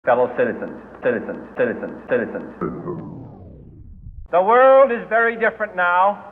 Fellow citizens, citizens. The world is very different now.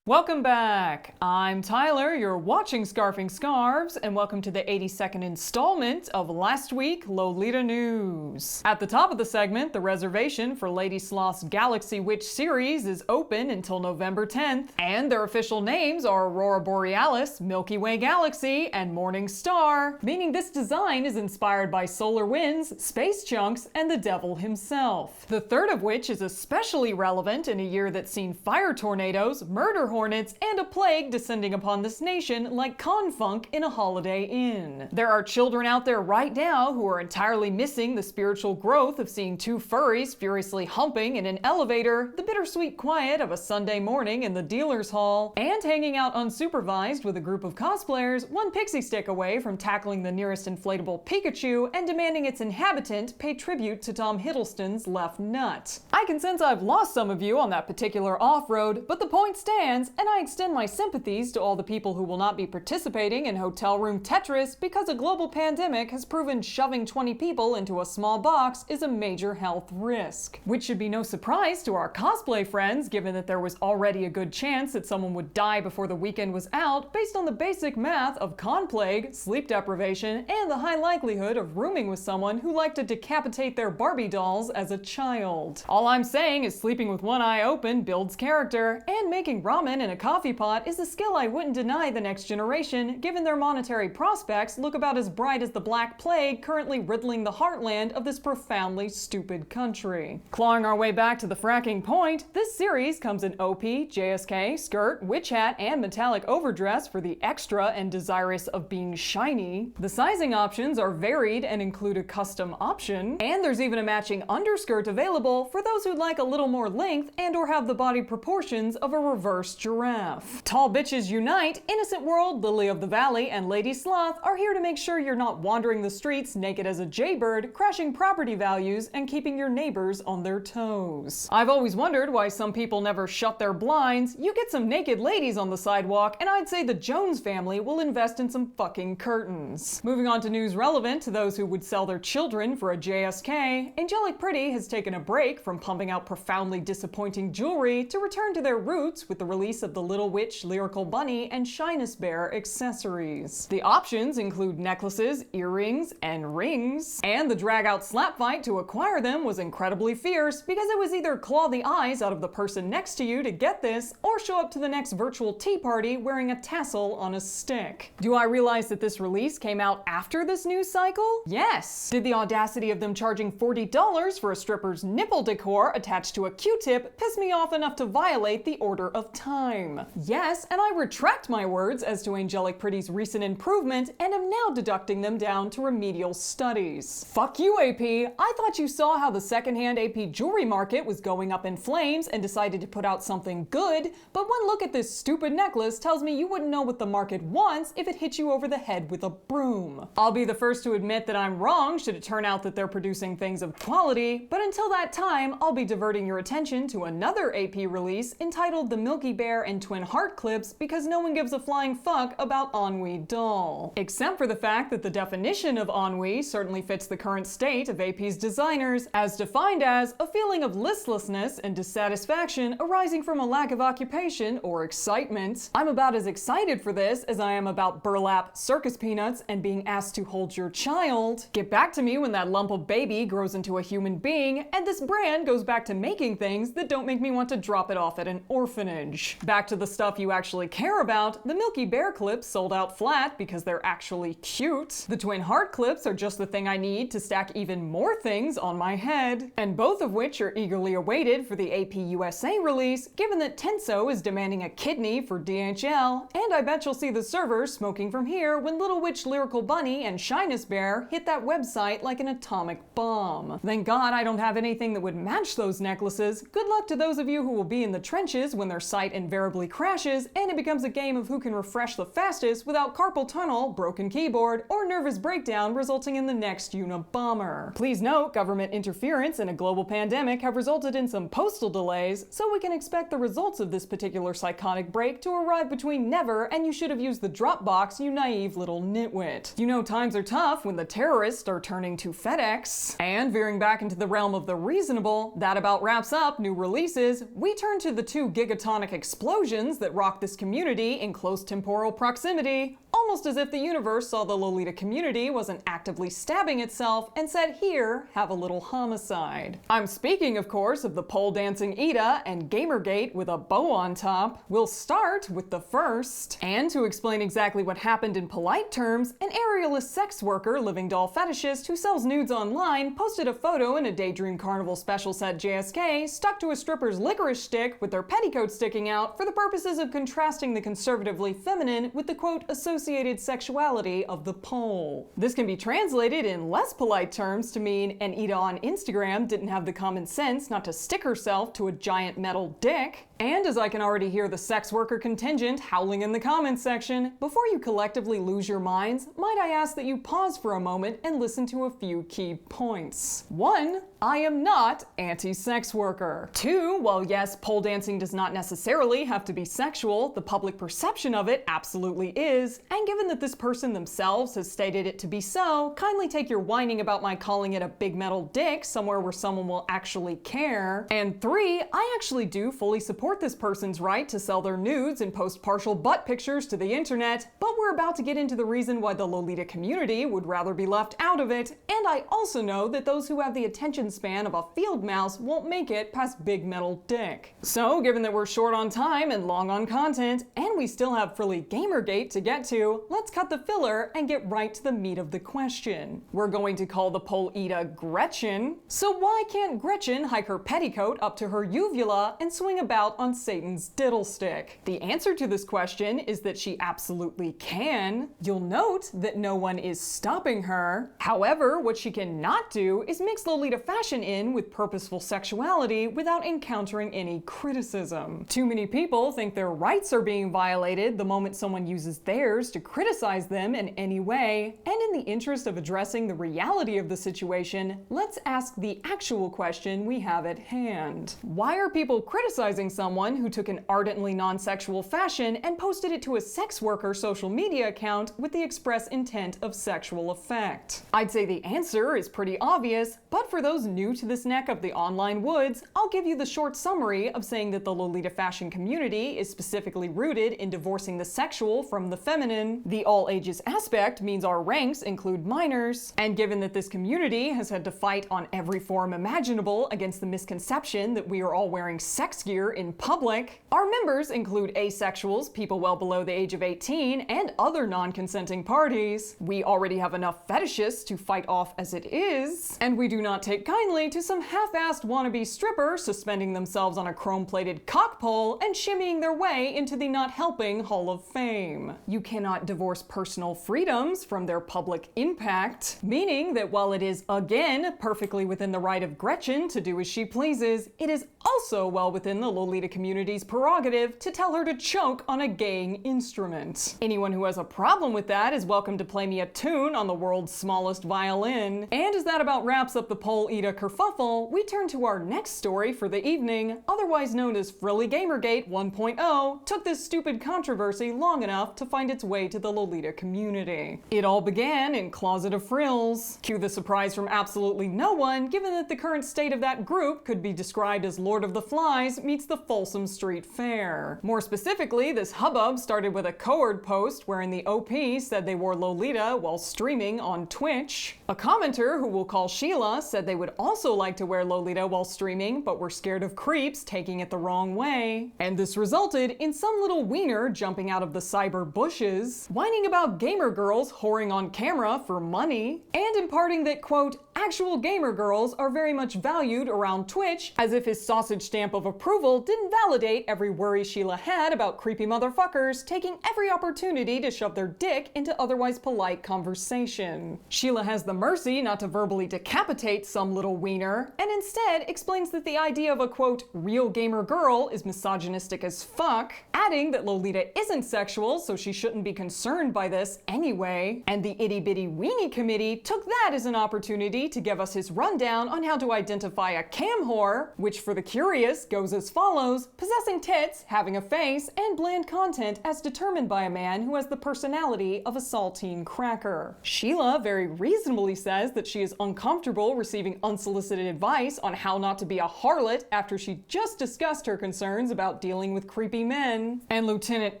Welcome back. I'm Tyler, you're watching Scarfing Scarves, and welcome to the 82nd installment of Last Week Lolita News. At the top of the segment, the reservation for Lady Sloth's Galaxy Witch series is open until November 10th, and their official names are Aurora Borealis, Milky Way Galaxy, and Morning Star, meaning this design is inspired by solar winds, space chunks, and the devil himself. The third of which is especially relevant in a year that's seen fire tornadoes, murder hornets, and a plague descending upon this nation like confunk in a Holiday Inn. There are children out there right now who are entirely missing the spiritual growth of seeing two furries furiously humping in an elevator, the bittersweet quiet of a Sunday morning in the dealer's hall, and hanging out unsupervised with a group of cosplayers one pixie stick away from tackling the nearest inflatable Pikachu and demanding its inhabitant pay tribute to Tom Hiddleston's left nut. I can sense I've lost some of you on that particular off-road, but the point stands, and I extend my sympathies to all the people who will not be participating in hotel room Tetris because a global pandemic has proven shoving 20 people into a small box is a major health risk. Which should be no surprise to our cosplay friends, given that there was already a good chance that someone would die before the weekend was out based on the basic math of con plague, sleep deprivation, and the high likelihood of rooming with someone who liked to decapitate their Barbie dolls as a child. All I'm saying is sleeping with one eye open builds character, and making ramen in a coffee pot is a skill I wouldn't deny the next generation, given their monetary prospects look about as bright as the Black Plague currently riddling the heartland of this profoundly stupid country. Clawing our way back to the fracking point, this series comes in OP, JSK, skirt, witch hat, and metallic overdress for the extra and desirous of being shiny. The sizing options are varied and include a custom option, and there's even a matching underskirt available for those who'd like a little more length and or have the body proportions of a reverse giraffe. Tall bitches unite, Innocent World, Lily of the Valley, and Lady Sloth are here to make sure you're not wandering the streets naked as a jaybird, crashing property values, and keeping your neighbors on their toes. I've always wondered why some people never shut their blinds. You get some naked ladies on the sidewalk, and I'd say the Jones family will invest in some fucking curtains. Moving on to news relevant to those who would sell their children for a JSK, Angelic Pretty has taken a break from pumping out profoundly disappointing jewelry to return to their roots with the release of the Little Witch Lyrical Bunny and Shyness Bear accessories. The options include necklaces, earrings, and rings, and the drag-out slap fight to acquire them was incredibly fierce because it was either claw the eyes out of the person next to you to get this, or show up to the next virtual tea party wearing a tassel on a stick. Do I realize that this release came out after this news cycle? Yes! Did the audacity of them charging $40 for a stripper's nipple decor attached to a Q-tip piss me off enough to violate the order of time? Yes, and I retract my words as to Angelic Pretty's recent improvement and am now deducting them down to remedial studies. Fuck you, AP! I thought you saw how the secondhand AP jewelry market was going up in flames and decided to put out something good, but one look at this stupid necklace tells me you wouldn't know what the market wants if it hit you over the head with a broom. I'll be the first to admit that I'm wrong should it turn out that they're producing things of quality, but until that time, I'll be diverting your attention to another AP release entitled The Milky Bear and Twin Heart Clips because no one gives a flying fuck about Ennui doll. Except for the fact that the definition of ennui certainly fits the current state of AP's designers, as defined as a feeling of listlessness and dissatisfaction arising from a lack of occupation or excitement. I'm about as excited for this as I am about burlap, circus peanuts, and being asked to hold your child. Get back to me when that lump of baby grows into a human being, and this brand goes back to making things that don't make me want to drop it off at an orphanage. Back to the stuff you actually care about, the Milky Bear clips sold out flat because they're actually cute. The Twin Heart clips are just the thing I need to stack even more things on my head, and both of which are eagerly awaited for the AP USA release, given that Tenso is demanding a kidney for DHL, and I bet you'll see the servers smoking from here when Little Witch Lyrical Bunny and Shyness Bear hit that website like an atomic bomb. Thank God I don't have anything that would match those necklaces. Good luck to those of you who will be in the trenches when their site and invariably crashes, and it becomes a game of who can refresh the fastest without carpal tunnel, broken keyboard, or nervous breakdown resulting in the next Unabomber. Please note, government interference and a global pandemic have resulted in some postal delays, so we can expect the results of this particular psychotic break to arrive between never and you should have used the Dropbox, you naive little nitwit. You know times are tough when the terrorists are turning to FedEx. And veering back into the realm of the reasonable, that about wraps up new releases. We turn to the 2 gigatonic explosions that rock this community in close temporal proximity, almost as if the universe saw the Lolita community wasn't actively stabbing itself and said, here, have a little homicide. I'm speaking, of course, of the pole dancing Ida and Gamergate with a bow on top. We'll start with the first. And to explain exactly what happened in polite terms, an aerialist sex worker, living doll fetishist who sells nudes online, posted a photo in a Daydream Carnival special set JSK stuck to a stripper's licorice stick with their petticoat sticking out for the purposes of contrasting the conservatively feminine with the quote associated sexuality of the pole. This can be translated in less polite terms to mean an Ida on Instagram didn't have the common sense not to stick herself to a giant metal dick. And as I can already hear the sex worker contingent howling in the comments section, before you collectively lose your minds, might I ask that you pause for a moment and listen to a few key points. 1. I am not anti-sex worker. 2. While yes, pole dancing does not necessarily have to be sexual, the public perception of it absolutely is, and given that this person themselves has stated it to be so, kindly take your whining about my calling it a big metal dick somewhere where someone will actually care. And 3. I actually do fully support this person's right to sell their nudes and post partial butt pictures to the internet, but we're about to get into the reason why the Lolita community would rather be left out of it, and I also know that those who have the attention span of a field mouse won't make it past big metal dick. So given that we're short on time and long on content, and we still have Frilly Gamergate to get to, let's cut the filler and get right to the meat of the question. We're going to call the pole Ida Gretchen. So why can't Gretchen hike her petticoat up to her uvula and swing about on Satan's diddlestick? The answer to this question is that she absolutely can. You'll note that no one is stopping her. However, what she cannot do is mix Lolita fashion in with purposeful sexuality without encountering any criticism. Too many people think their rights are being violated the moment someone uses theirs to criticize them in any way, and in the interest of addressing the reality of the situation, let's ask the actual question we have at hand. Why are people criticizing someone who took an ardently non-sexual fashion and posted it to a sex worker social media account with the express intent of sexual effect? I'd say the answer is pretty obvious, but for those new to this neck of the online woods, I'll give you the short summary of saying that the Lolita fashion community is specifically rooted in divorcing the sexual from the feminine. The all ages aspect means our ranks include minors, and given that this community has had to fight on every forum imaginable against the misconception that we are all wearing sex gear in public, our members include asexuals, people well below the age of 18, and other non-consenting parties. We already have enough fetishists to fight off as it is, and we do not take kindly to some half-assed wannabe strippers suspending themselves on a chrome-plated cock pole and shimmying their way into the not helping Hall of Fame. You cannot divorce personal freedoms from their public impact, meaning that while it is, again, perfectly within the right of Gretchen to do as she pleases, it is also well within the Lolita community's prerogative to tell her to choke on a gaying instrument. Anyone who has a problem with that is welcome to play me a tune on the world's smallest violin. And as that about wraps up the pole Ida kerfuffle, we turn to our next story for the evening, otherwise known as Frilly Gamergate 1.0, took this stupid controversy long enough to find its way to the Lolita community. It all began in Closet of Frills. Cue the surprise from absolutely no one, given that the current state of that group could be described as Lord of the Flies meets the Folsom Street Fair. More specifically, this hubbub started with a Coord post wherein the OP said they wore Lolita while streaming on Twitch. A commenter, who we'll call Sheila, said they would also like to wear Lolita while streaming, but were scared of creeps taking it the wrong way. And this resulted in some little wiener jumping out of the cyber bushes, whining about gamer girls whoring on camera for money, and imparting that, quote, actual gamer girls are very much valued around Twitch, as if his sausage stamp of approval didn't validate every worry Sheila had about creepy motherfuckers taking every opportunity to shove their dick into otherwise polite conversation. Sheila has the mercy not to verbally decapitate some little wiener, and instead explains that the idea of a, quote, real gamer girl is misogynistic misogynistic as fuck, adding that Lolita isn't sexual, so she shouldn't be concerned by this anyway. And the Itty Bitty Weenie Committee took that as an opportunity to give us his rundown on how to identify a cam whore, which for the curious goes as follows: possessing tits, having a face, and bland content as determined by a man who has the personality of a saltine cracker. Sheila very reasonably says that she is uncomfortable receiving unsolicited advice on how not to be a harlot after she just discussed her concerns about dealing with creepy men. And Lieutenant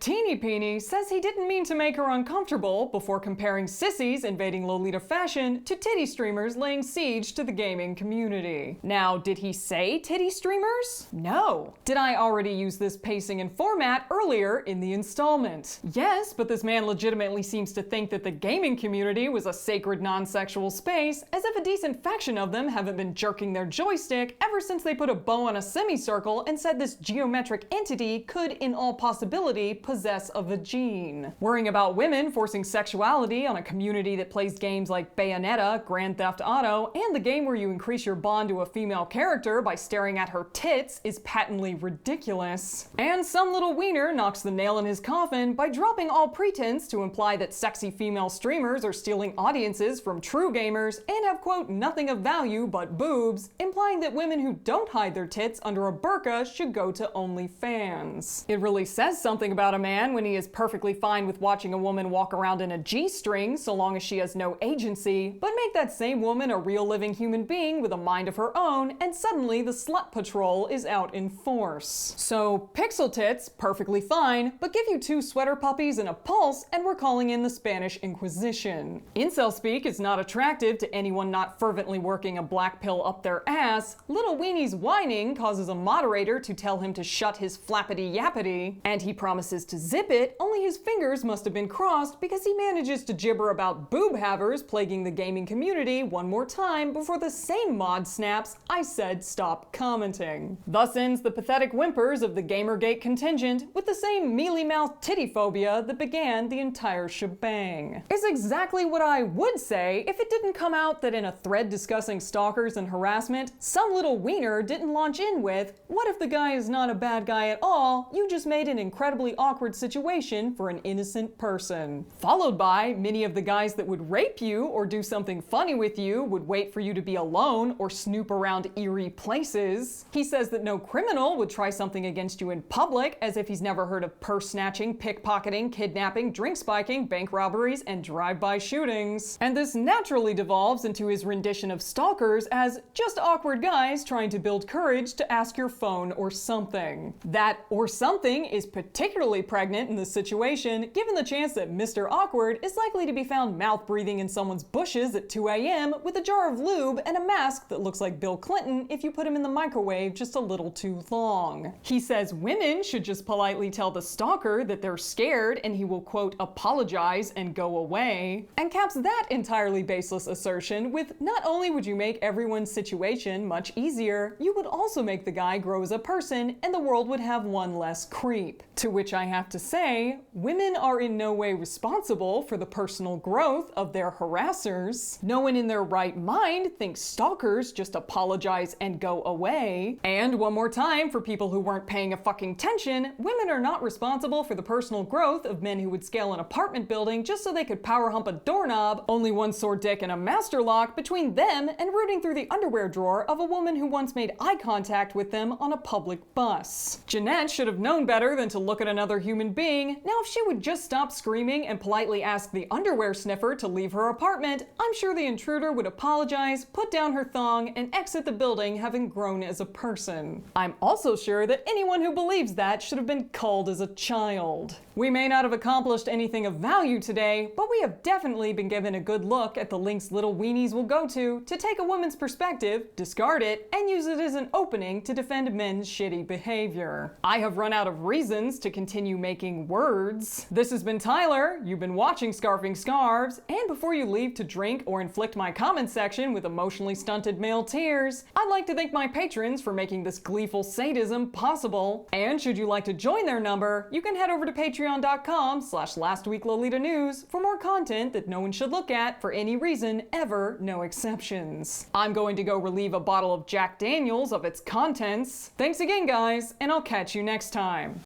Teeny Peeny says he didn't mean to make her uncomfortable before comparing sissies invading Lolita fashion to titty streamers laying siege to the gaming community. Now, did he say titty streamers? No. Did I already use this pacing and format earlier in the installment? Yes, but this man legitimately seems to think that the gaming community was a sacred non-sexual space, as if a decent faction of them haven't been jerking their joystick ever since they put a bow on a semicircle and said this geometric entity could, in all possibility, possess a vagine. Worrying about women forcing sexuality on a community that plays games like Bayonetta, Grand Theft Auto, and the game where you increase your bond to a female character by staring at her tits is patently ridiculous. And some little wiener knocks the nail in his coffin by dropping all pretense to imply that sexy female streamers are stealing audiences from true gamers and have, quote, nothing of value but boobs, implying that women who don't hide their tits under a burqa should go to OnlyFans. It really says something about a man when he is perfectly fine with watching a woman walk around in a G-string so long as she has no agency, but make that same woman a real living human being with a mind of her own, and suddenly the slut patrol is out in force. So pixel tits, perfectly fine, but give you 2 sweater puppies and a pulse and we're calling in the Spanish Inquisition. Incel speak is not attractive to anyone not fervently working a black pill up their ass. Little Weenie's whining causes a moderator to tell him to shut his flappity yappity, and he promises to zip it, only his fingers must have been crossed because he manages to gibber about boob havers plaguing the gaming community one more time before the same mod snaps, "I said stop commenting." Thus ends the pathetic whimpers of the Gamergate contingent with the same mealy-mouthed titty phobia that began the entire shebang. It's exactly what I would say if it didn't come out that in a thread discussing stalkers and harassment, some little wiener didn't launch in with, "What if the guy is not a bad guy at all? You just made an incredibly awkward situation for an innocent person." Followed by, many of the guys that would rape you or do something funny with you would wait for you to be alone or snoop around eerie places. He says that no criminal would try something against you in public, as if he's never heard of purse snatching, pickpocketing, kidnapping, drink spiking, bank robberies, and drive-by shootings. And this naturally devolves into his rendition of stalkers as just awkward guys trying to build courage to ask your phone or something. That or something is particularly pregnant in this situation, given the chance that Mr. Awkward is likely to be found mouth-breathing in someone's bushes at 2 a.m. with a jar of lube and a mask that looks like Bill Clinton if you put him in the microwave just a little too long. He says women should just politely tell the stalker that they're scared and he will, quote, apologize and go away, and caps that entirely baseless assertion with, not only would you make everyone's situation much easier, you would also make the guy grow as a person and the world would have one less creep. To which I have to say, women are in no way responsible for the personal growth of their harassers. No one in their right mind thinks stalkers just apologize and go away. And one more time, for people who weren't paying a fucking attention, women are not responsible for the personal growth of men who would scale an apartment building just so they could power hump a doorknob, only one sore dick and a master lock between them, and rooting through the underwear drawer of a woman who once made eye contact with them on a public bus. Jeanette should have known better than to look at another human being. Now, if she would just stop screaming and politely ask the underwear sniffer to leave her apartment, I'm sure the intruder would apologize, put down her thong, and exit the building having grown as a person. I'm also sure that anyone who believes that should have been culled as a child. We may not have accomplished anything of value today, but we have definitely been given a good look at the links little weenies will go to take a woman's perspective, discard it, and use it as an opening to defend men's shitty behavior. I have run out of reasons to continue making words. This has been Tyler, you've been watching Scarfing Scarves, and before you leave to drink or inflict my comment section with emotionally stunted male tears, I'd like to thank my patrons for making this gleeful sadism possible. And should you like to join their number, you can head over to patreon.com/lastweeklolitanews for more content that no one should look at for any reason ever, no exceptions. I'm going to go relieve a bottle of Jack Daniels of its contents. Thanks again, guys, and I'll catch you next time.